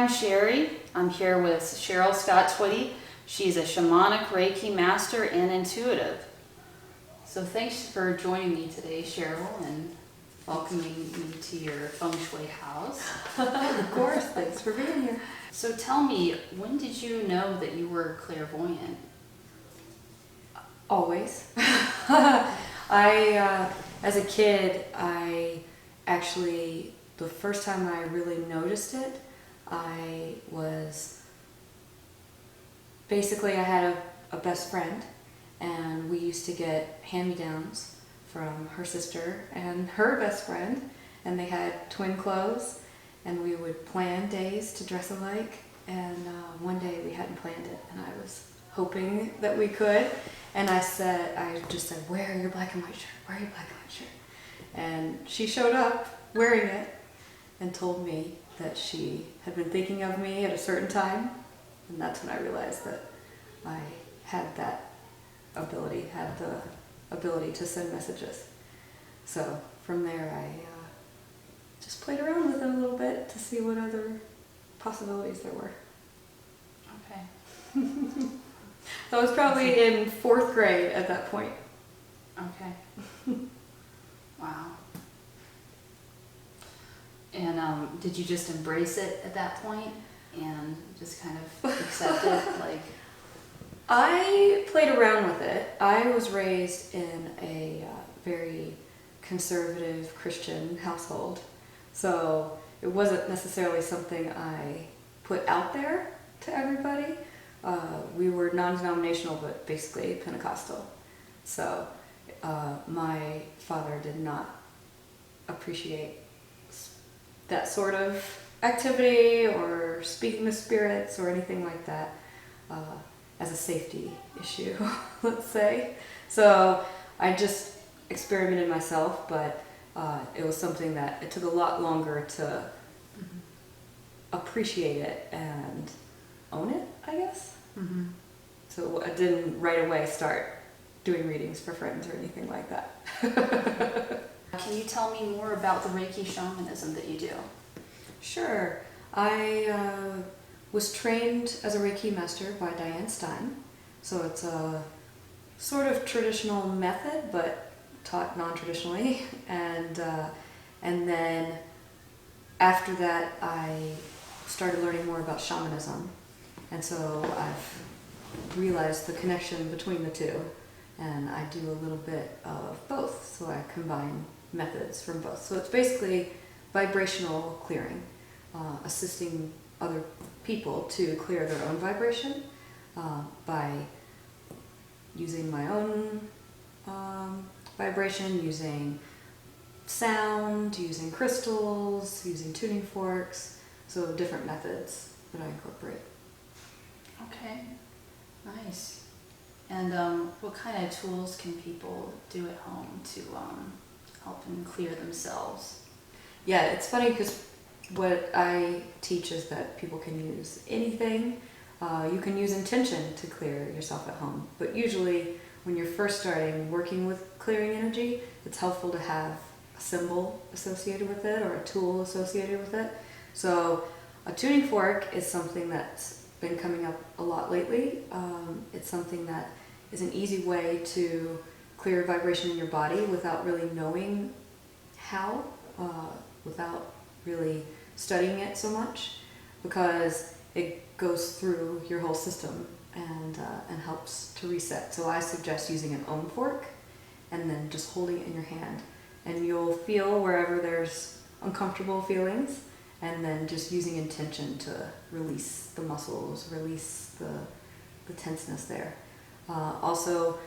I'm Sherry. I'm here with Sheryl Scott Twitty. She's a shamanic Reiki master and intuitive. So thanks for joining me today, Sheryl, and welcoming me to your feng shui house. Of course, thanks for being here. So tell me, when did you know that you were clairvoyant? Always. As a kid, the first time I really noticed it, I had a best friend, and we used to get hand-me-downs from her sister and her best friend, and they had twin clothes, and we would plan days to dress alike, and one day we hadn't planned it, and I was hoping that we could, and I just said, wear your black and white shirt, wear your black and white shirt. And she showed up wearing it and told me that she had been thinking of me at a certain time, and that's when I realized that I had the ability to send messages. So from there I just played around with it a little bit to see what other possibilities there were. Okay. I was probably in 4th grade at that point. Okay. Wow. And did you just embrace it at that point and just kind of accept it? Like, I played around with it. I was raised in a very conservative Christian household, so it wasn't necessarily something I put out there to everybody. We were non-denominational, but basically Pentecostal. So my father did not appreciate that sort of activity or speaking to spirits or anything like that as a safety issue, let's say. So I just experimented myself, but it was something that it took a lot longer to appreciate it and own it, I guess. mm-hmm. So I didn't right away start doing readings for friends or anything like that. Can you tell me more about the Reiki shamanism that you do? Sure. I was trained as a Reiki master by Diane Stein. So it's a sort of traditional method, but taught non-traditionally. And then after that, I started learning more about shamanism. And so I've realized the connection between the two. And I do a little bit of both. So I combine methods from both. So it's basically vibrational clearing, assisting other people to clear their own vibration by using my own vibration, using sound, using crystals, using tuning forks, so different methods that I incorporate. Okay, nice. And what kind of tools can people do at home to help them clear themselves? Yeah, it's funny because what I teach is that people can use anything. You can use intention to clear yourself at home, but usually when you're first starting working with clearing energy, it's helpful to have a symbol associated with it or a tool associated with it. So a tuning fork is something that's been coming up a lot lately. It's something that is an easy way to clear vibration in your body without really knowing how, without really studying it so much, because it goes through your whole system and helps to reset. So I suggest using an Om fork and then just holding it in your hand, and you'll feel wherever there's uncomfortable feelings, and then just using intention to release the muscles, release the tenseness there. Also,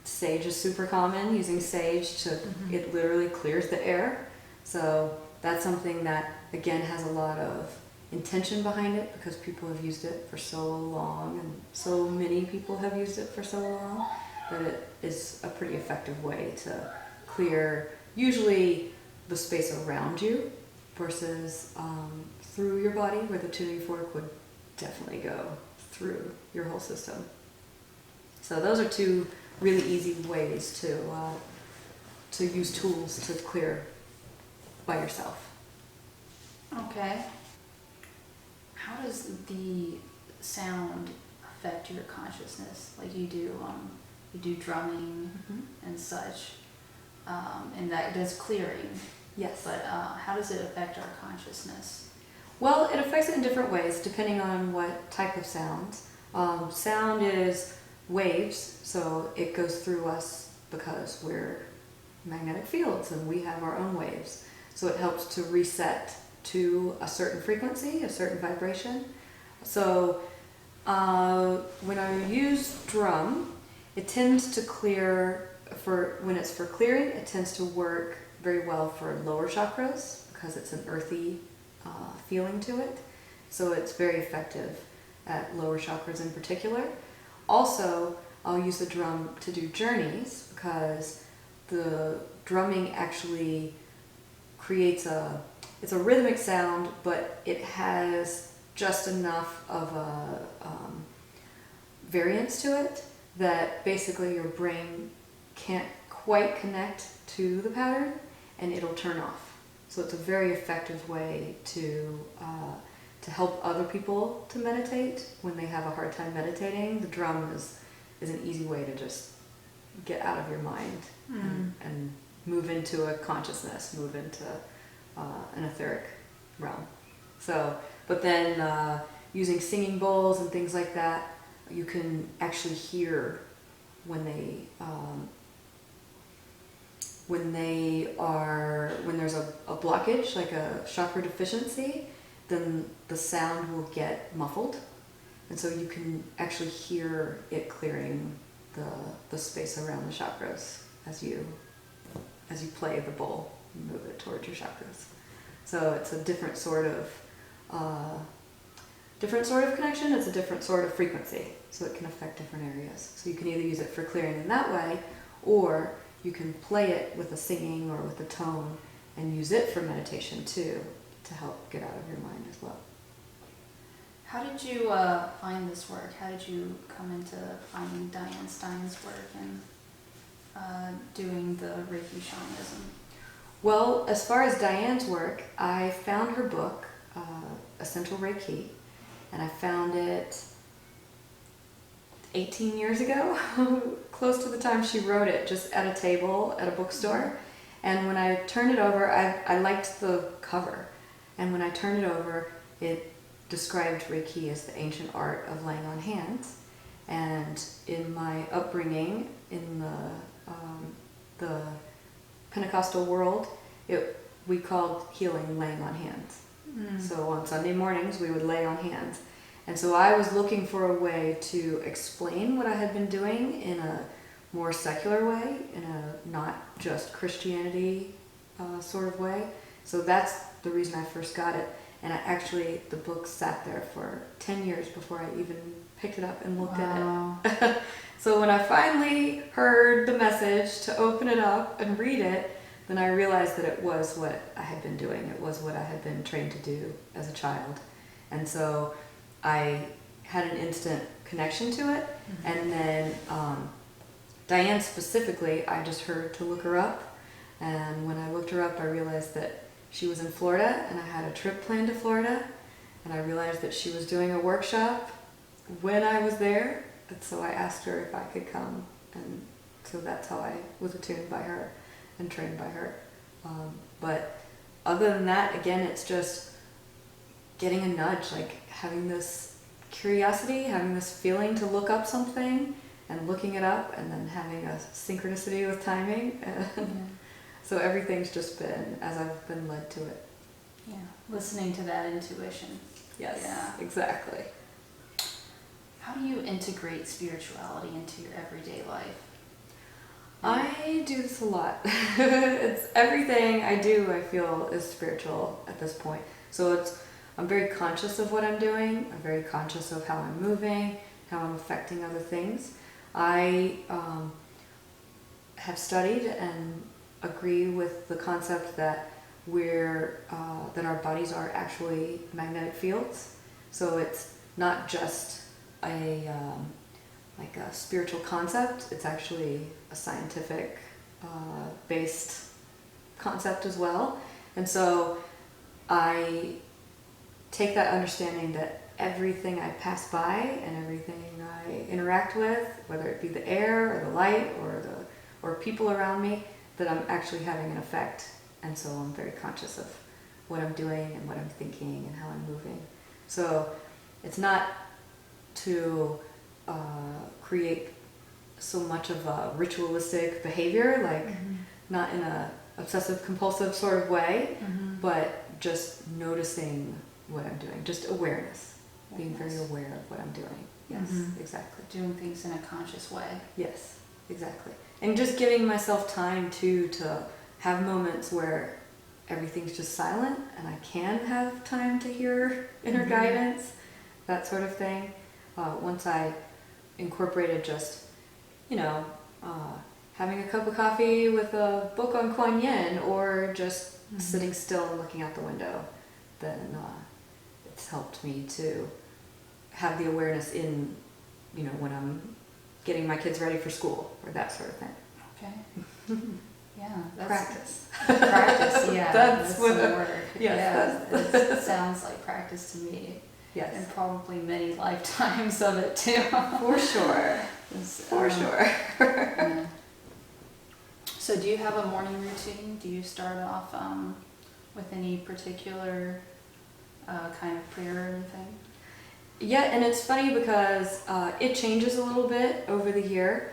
sage is super common. Using sage it literally clears the air. So that's something that, again, has a lot of intention behind it because people have used it for so long, and so many people have used it for so long that it is a pretty effective way to clear usually the space around you versus through your body, where the tuning fork would definitely go through your whole system. So those are two really easy ways to use tools to clear by yourself. Okay. How does the sound affect your consciousness? Like you do drumming and such, and that does clearing. Yes. But how does it affect our consciousness? Well, it affects it in different ways depending on what type of sounds. Sound is waves, so it goes through us because we're magnetic fields and we have our own waves. So it helps to reset to a certain frequency, a certain vibration. So when I use drum, it tends to clear, when it's for clearing, it tends to work very well for lower chakras because it's an earthy feeling to it. So it's very effective at lower chakras in particular. Also, I'll use the drum to do journeys because the drumming actually creates it's a rhythmic sound, but it has just enough of a variance to it that basically your brain can't quite connect to the pattern and it'll turn off. So it's a very effective way to help other people to meditate when they have a hard time meditating. The drum is an easy way to just get out of your mind and move into a consciousness, move into an etheric realm. So, but then using singing bowls and things like that, you can actually hear when there's a blockage, like a chakra deficiency, then the sound will get muffled, and so you can actually hear it clearing the space around the chakras as you play the bowl and move it towards your chakras. So it's a different sort of connection. It's a different sort of frequency, so it can affect different areas. So you can either use it for clearing in that way, or you can play it with a singing or with a tone and use it for meditation too, to help get out of your mind as well. How did you find this work? How did you come into finding Diane Stein's work and doing the Reiki shamanism? Well, as far as Diane's work, I found her book, Essential Reiki, and I found it 18 years ago, close to the time she wrote it, just at a table at a bookstore. And when I turned it over, I liked the cover. And when I turned it over, it described Reiki as the ancient art of laying on hands. And in my upbringing in the Pentecostal world, we called healing laying on hands. So on Sunday mornings, we would lay on hands. And so I was looking for a way to explain what I had been doing in a more secular way, in a not just Christianity sort of way. So that's the reason I first got it. And the book sat there for 10 years before I even picked it up and looked at it. So when I finally heard the message to open it up and read it, then I realized that it was what I had been doing. It was what I had been trained to do as a child. And so I had an instant connection to it. And then Diane specifically, I just heard to look her up. And when I looked her up, I realized that she was in Florida, and I had a trip planned to Florida. And I realized that she was doing a workshop when I was there. And so I asked her if I could come. And so that's how I was attuned by her and trained by her. But other than that, again, it's just getting a nudge, like having this curiosity, having this feeling to look up something and looking it up, and then having a synchronicity with timing. So everything's just been as I've been led to it. Yeah, listening to that intuition. Yes, yeah. Exactly. How do you integrate spirituality into your everyday life? I do this a lot. It's everything I do, I feel, is spiritual at this point. So I'm very conscious of what I'm doing. I'm very conscious of how I'm moving, how I'm affecting other things. I have studied and agree with the concept that that our bodies are actually magnetic fields. So it's not just a spiritual concept. It's actually a scientific based concept as well. And so I take that understanding that everything I pass by and everything I interact with, whether it be the air or the light or people around me, that I'm actually having an effect. And so I'm very conscious of what I'm doing and what I'm thinking and how I'm moving. So it's not to create so much of a ritualistic behavior, like not in a obsessive compulsive sort of way, but just noticing what I'm doing, just awareness, being very aware of what I'm doing. Yes, exactly. Doing things in a conscious way. Yes, exactly. And just giving myself time to have moments where everything's just silent and I can have time to hear inner guidance, that sort of thing. Once I incorporated just, having a cup of coffee with a book on Kuan Yin, or just sitting still and looking out the window, then it's helped me to have the awareness in, when I'm getting my kids ready for school or that sort of thing. Okay. Yeah. Practice. Practice, yeah. That's the what word. Yes, Yeah, it sounds like practice to me. Yes. And probably many lifetimes of it too. For sure. For sure. Yeah. So do you have a morning routine? Do you start off with any particular kind of prayer or anything? Yeah, and it's funny because it changes a little bit over the year.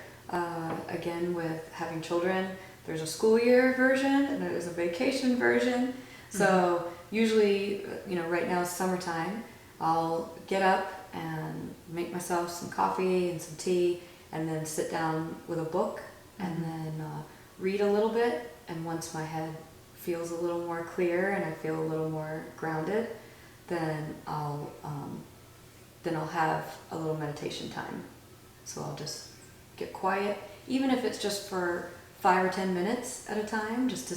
Again, with having children, there's a school year version and there's a vacation version. So usually, right now it's summertime, I'll get up and make myself some coffee and some tea, and then sit down with a book and then read a little bit. And once my head feels a little more clear and I feel a little more grounded, then I'll have a little meditation time. So I'll just get quiet, even if it's just for 5 or 10 minutes at a time, just to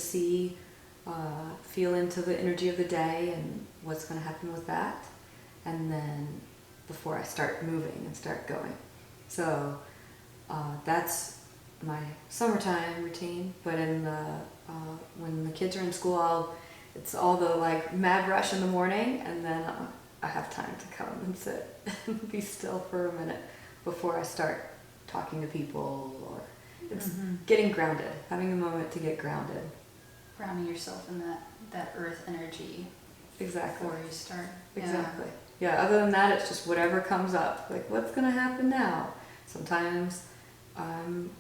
feel into the energy of the day and what's going to happen with that. And then before I start moving and start going. So that's my summertime routine. But when the kids are in school, it's all the mad rush in the morning, and then I have time to come and sit and be still for a minute before I start talking to people, or it's getting grounded, having a moment to get grounded. Grounding yourself in that earth energy. Exactly. Before you start. Exactly. Yeah, other than that, it's just whatever comes up. Like, what's going to happen now? Sometimes I'm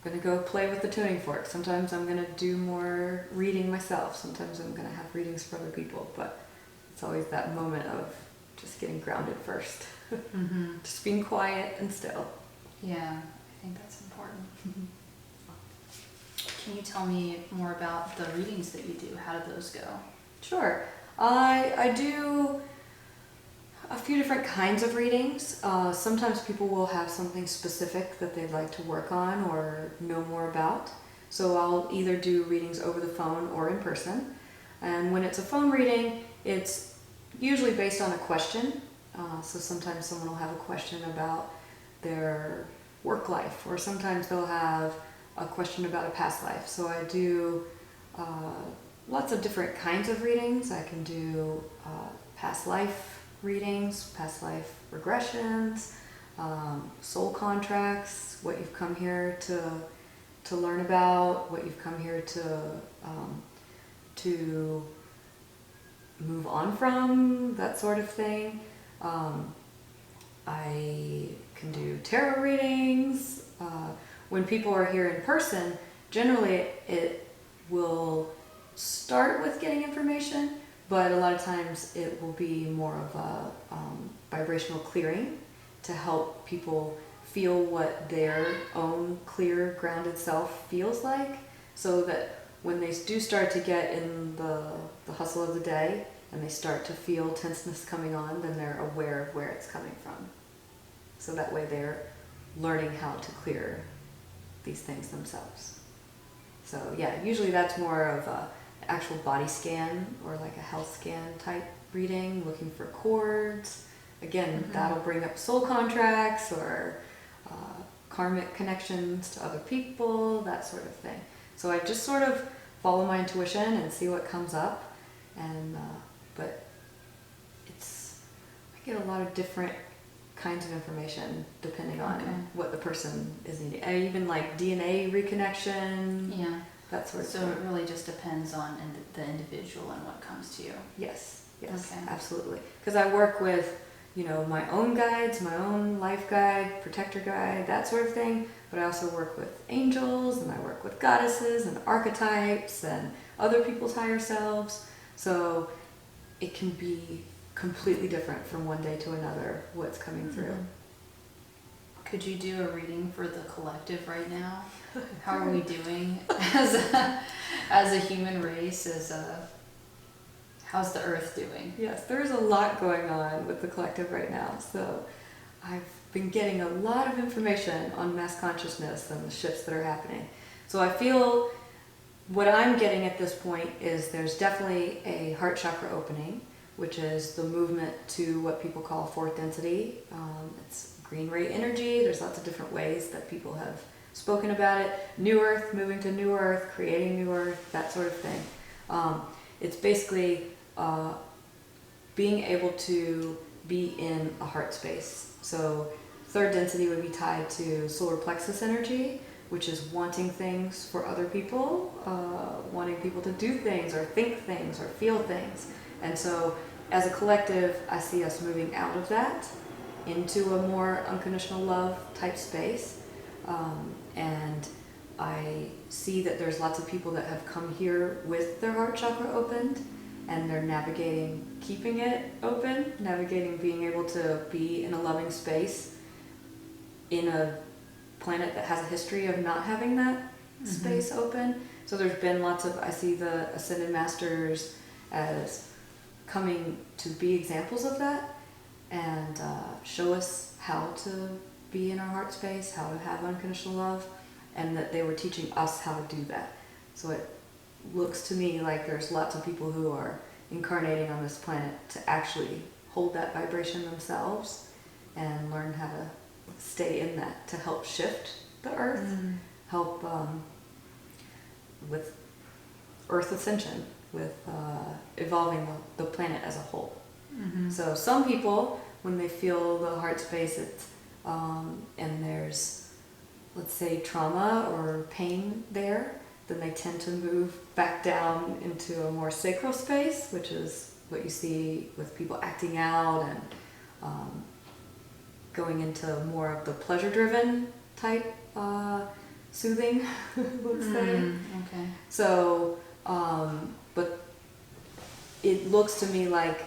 going to go play with the tuning fork. Sometimes I'm going to do more reading myself. Sometimes I'm going to have readings for other people. But it's always that moment of just getting grounded first. Just being quiet and still. Yeah, I think that's important. Can you tell me more about the readings that you do? How do those go? Sure. I do a few different kinds of readings. Sometimes people will have something specific that they'd like to work on or know more about. So I'll either do readings over the phone or in person. And when it's a phone reading, it's usually based on a question. So sometimes someone will have a question about their work life, or sometimes they'll have a question about a past life. So I do lots of different kinds of readings. I can do past life readings, past life regressions, soul contracts, what you've come here to learn about, what you've come here to move on from, that sort of thing. I can do tarot readings. When people are here in person, generally it will start with getting information, but a lot of times it will be more of a vibrational clearing to help people feel what their own clear, grounded self feels like, so that when they do start to get in the hustle of the day and they start to feel tenseness coming on, then they're aware of where it's coming from. So that way they're learning how to clear these things themselves. So yeah, usually that's more of an actual body scan or like a health scan type reading, looking for chords. Again, that'll bring up soul contracts or karmic connections to other people, that sort of thing. So I just sort of follow my intuition and see what comes up. And but get a lot of different kinds of information depending on Okay. what the person is needing. And even like DNA reconnection, Yeah. that sort of So thing. it really just depends on the individual and what comes to you. Yes, yes, Okay. absolutely. Because I work with, my own guides, my own life guide, protector guide, that sort of thing. But I also work with angels, and I work with goddesses and archetypes and other people's higher selves. So it can be completely different from one day to another what's coming through. Could you do a reading for the collective right now? How are we doing as a human race? How's the earth doing? Yes, there's a lot going on with the collective right now. So I've been getting a lot of information on mass consciousness and the shifts that are happening. So I feel what I'm getting at this point is there's definitely a heart chakra opening, which is the movement to what people call fourth density. It's green ray energy. There's lots of different ways that people have spoken about it. New earth, moving to new earth, creating new earth, that sort of thing. It's basically being able to be in a heart space. So third density would be tied to solar plexus energy, which is wanting things for other people, wanting people to do things or think things or feel things. And so as a collective, I see us moving out of that into a more unconditional love type space. And I see that there's lots of people that have come here with their heart chakra opened, and they're navigating keeping it open, navigating being able to be in a loving space in a planet that has a history of not having that space open. So there's been lots of, I see the Ascended Masters as coming to be examples of that and show us how to be in our heart space, how to have unconditional love, and that they were teaching us how to do that. So it looks to me like there's lots of people who are incarnating on this planet to actually hold that vibration themselves and learn how to stay in that to help shift the earth, help with earth ascension, with evolving the planet as a whole. So some people, when they feel the heart space, and there's, let's say, trauma or pain there, then they tend to move back down into a more sacral space, which is what you see with people acting out and going into more of the pleasure-driven type soothing, let's say. Okay. So, but it looks to me like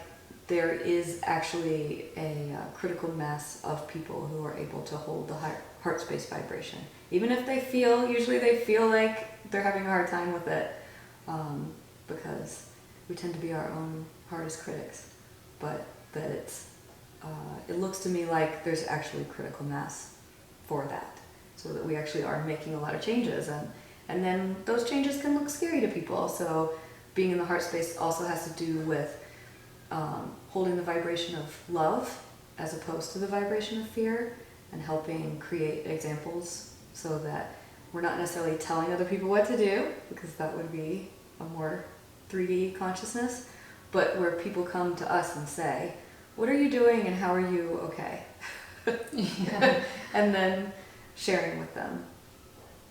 there is actually a critical mass of people who are able to hold the heart space vibration. Even if usually they feel like they're having a hard time with it, because we tend to be our own hardest critics. But that it looks to me like there's actually critical mass for that, so that we actually are making a lot of changes, and then those changes can look scary to people. So being in the heart space also has to do with holding the vibration of love as opposed to the vibration of fear, and helping create examples so that we're not necessarily telling other people what to do, because that would be a more 3D consciousness, but where people come to us and say, what are you doing and how are you okay? Yeah. And then sharing with them.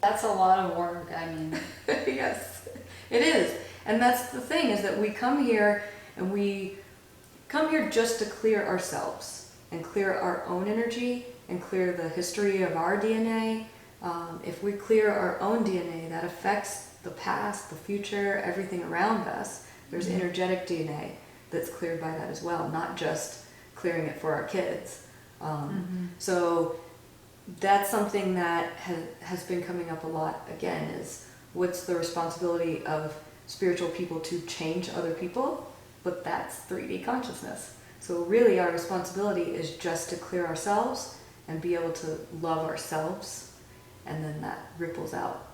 That's a lot of work. I mean, Yes, it is. And that's the thing, is that we come here and we come here just to clear ourselves and clear our own energy and clear the history of our DNA. If we clear our own DNA, that affects the past, the future, everything around us. There's energetic DNA that's cleared by that as well, not just clearing it for our kids. So that's something that has been coming up a lot again, is what's the responsibility of spiritual people to change other people? But that's 3D consciousness. So really our responsibility is just to clear ourselves and be able to love ourselves, and then that ripples out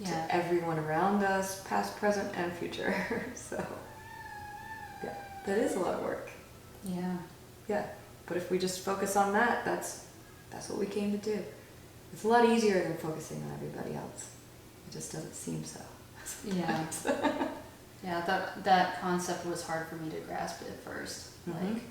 to everyone around us, past, present, and future. So yeah, that is a lot of work. yeah. Yeah, but if we just focus on that, that's what we came to do. It's a lot easier than focusing on everybody else. It just doesn't seem so. Yeah. Yeah, that concept was hard for me to grasp at first. Like,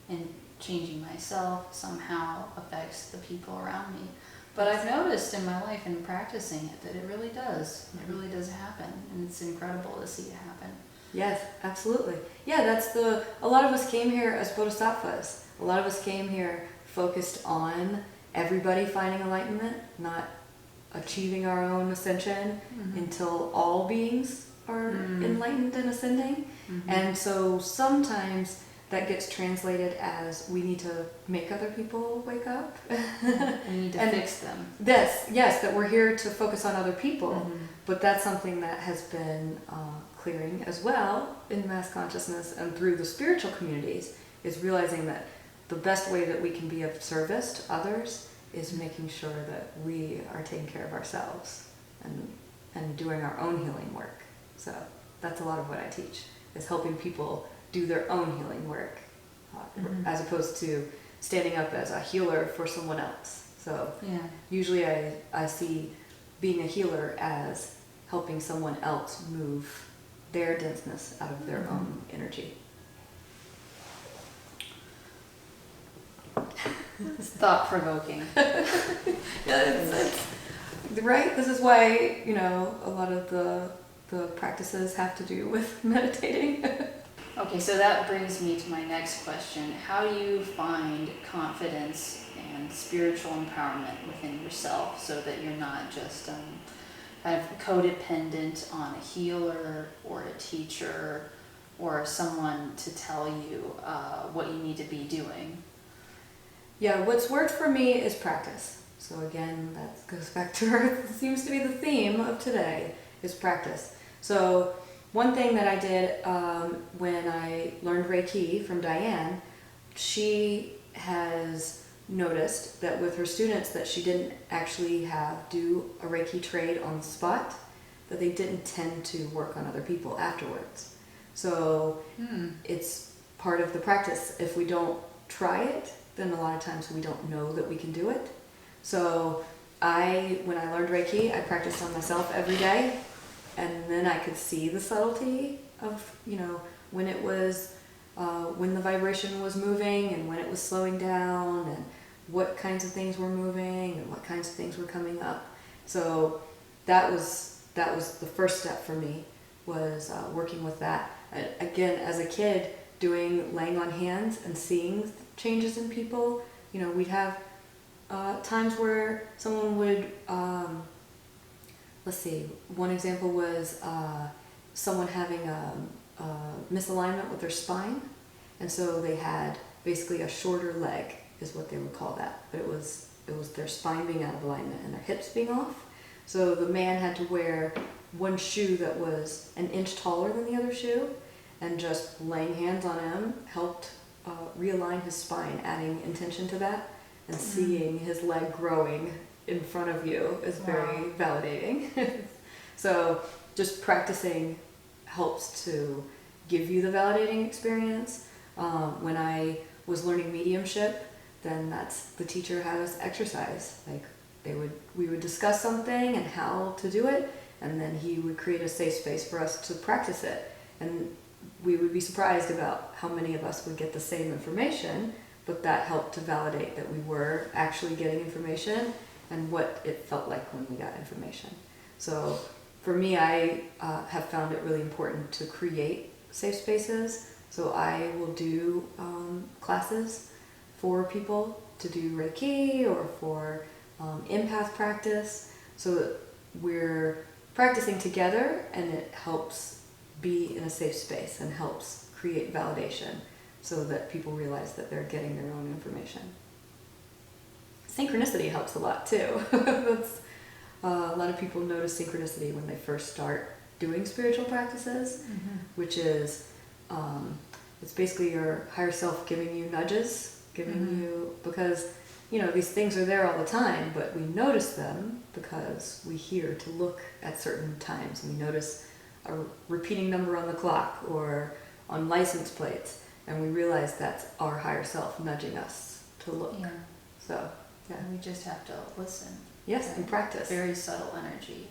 and changing myself somehow affects the people around me. But I've noticed in my life in practicing it that it really does. It really does happen, and it's incredible to see it happen. Yes, absolutely. Yeah, a lot of us came here as bodhisattvas. A lot of us came here focused on everybody finding enlightenment, not achieving our own ascension until all beings are enlightened and ascending. And so sometimes that gets translated as we need to make other people wake up. We need to fix them. Yes, that we're here to focus on other people. But that's something that has been clearing as well in mass consciousness and through the spiritual communities, is realizing that the best way that we can be of service to others is making sure that we are taking care of ourselves and doing our own healing work. So that's a lot of what I teach, is helping people do their own healing work, as opposed to standing up as a healer for someone else. So usually I see being a healer as helping someone else move their denseness out of their own energy. It's thought-provoking. It's right? This is why, a lot of the practices have to do with meditating. Okay, so that brings me to my next question. How do you find confidence and spiritual empowerment within yourself so that you're not just kind of codependent on a healer or a teacher or someone to tell you what you need to be doing? Yeah, what's worked for me is practice. So again, that goes back to seems to be the theme of today, is practice. So one thing that I did when I learned Reiki from Diane, she has noticed that with her students that she didn't actually do a Reiki trade on the spot, that they didn't tend to work on other people afterwards. So it's part of the practice. If we don't try it, then a lot of times we don't know that we can do it. So when I learned Reiki, I practiced on myself every day, and then I could see the subtlety of, when it was, when the vibration was moving and when it was slowing down and what kinds of things were moving and what kinds of things were coming up. So that was the first step for me, was working with that. Again, as a kid, doing laying on hands and seeing changes in people. We'd have times where someone would, let's see, one example was someone having a misalignment with their spine, and so they had basically a shorter leg, is what they would call that, but it was their spine being out of alignment and their hips being off. So the man had to wear one shoe that was an inch taller than the other shoe, and just laying hands on him helped realign his spine, adding intention to that, and seeing his leg growing in front of you is very validating. So just practicing helps to give you the validating experience. When I was learning mediumship, then the teacher had us exercise. Like we would discuss something and how to do it, and then he would create a safe space for us to practice it. And we would be surprised about how many of us would get the same information, but that helped to validate that we were actually getting information and what it felt like when we got information. So for me, I have found it really important to create safe spaces. So I will do classes for people to do Reiki or for empath practice, so that we're practicing together and it helps be in a safe space and helps create validation so that people realize that they're getting their own information. Synchronicity helps a lot too. A lot of people notice synchronicity when they first start doing spiritual practices, which is it's basically your higher self giving you nudges, because these things are there all the time, but we notice them because we hear to look at certain times. We notice a repeating number on the clock or on license plates, and we realize that's our higher self nudging us to look. So we just have to listen. Yes, and practice. Very subtle energy,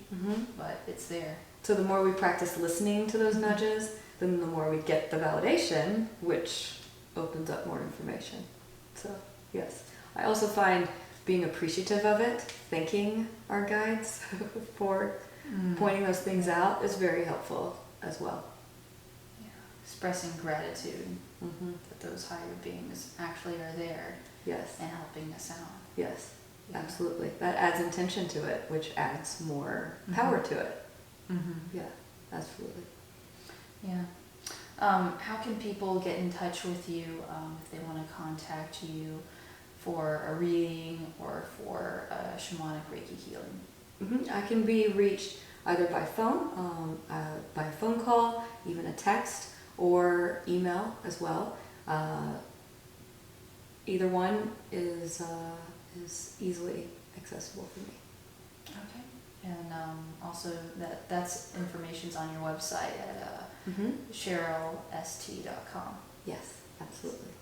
but it's there. So the more we practice listening to those nudges, then the more we get the validation, which opens up more information. So, yes. I also find being appreciative of it, thanking our guides for pointing those things out is very helpful as well. Yeah. Expressing gratitude that those higher beings actually are there. Yes. And helping us out. Yes, absolutely. That adds intention to it, which adds more power to it. Yeah, absolutely. Yeah. How can people get in touch with you if they want to contact you for a reading or for shamanic Reiki healing? I can be reached either by phone, by a phone call, even a text, or email as well. Either one is easily accessible for me. Okay. And also that's information's on your website at SherylST.com. Yes, absolutely.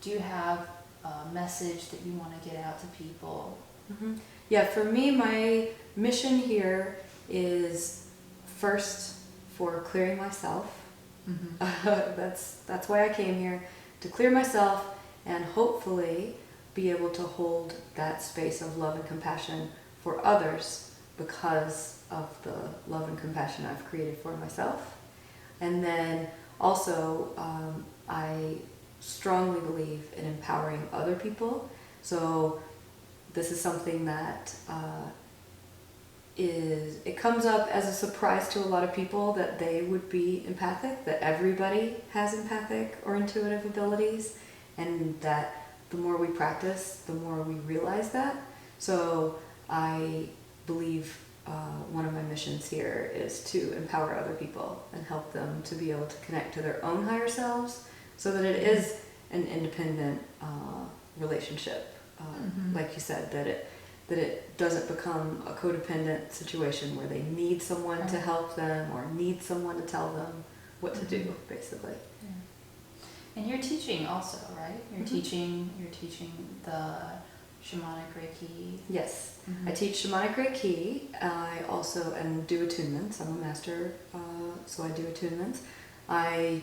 Do you have a message that you want to get out to people? Yeah, for me, my mission here is first for clearing myself. That's why I came here, to clear myself and hopefully be able to hold that space of love and compassion for others because of the love and compassion I've created for myself. And then also, I strongly believe in empowering other people. So this is something that it comes up as a surprise to a lot of people that they would be empathic, that everybody has empathic or intuitive abilities, and that the more we practice, the more we realize that. So I believe one of my missions here is to empower other people and help them to be able to connect to their own higher selves so that it is an independent relationship. Like you said, that it doesn't become a codependent situation where they need someone to help them or need someone to tell them what to do, basically. Yeah. And you're teaching also, right? You're teaching the shamanic Reiki. Yes, I teach shamanic Reiki. I also do attunements. I'm a master, so I do attunements. I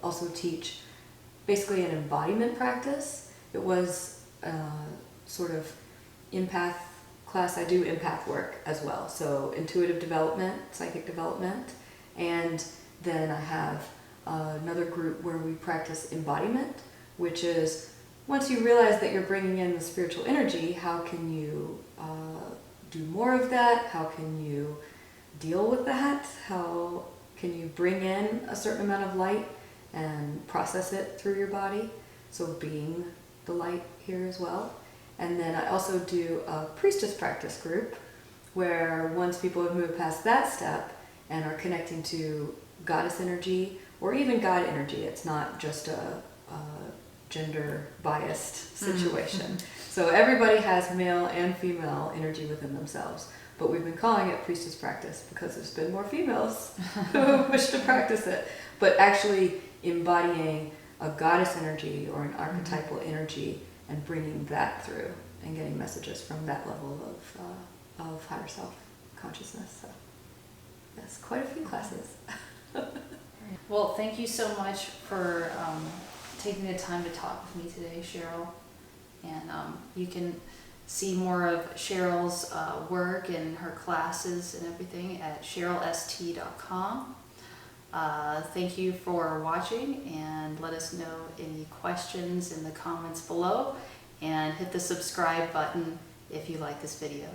also teach basically an embodiment practice. It was sort of empath class. I do empath work as well, so intuitive development, psychic development, and then I have another group where we practice embodiment, which is once you realize that you're bringing in the spiritual energy, how can you do more of that? How can you deal with that? How can you bring in a certain amount of light and process it through your body? So being the light here as well. And then I also do a priestess practice group where once people have moved past that step and are connecting to goddess energy or even God energy, it's not just a gender biased situation. So everybody has male and female energy within themselves, but we've been calling it priestess practice because there's been more females who wish to practice it, but actually embodying a goddess energy or an archetypal energy and bringing that through and getting messages from that level of higher self consciousness. So yes, quite a few classes. Well, thank you so much for taking the time to talk with me today, Sheryl. And you can see more of Sheryl's work and her classes and everything at SherylST.com. Thank you for watching, and let us know any questions in the comments below, and hit the subscribe button if you like this video.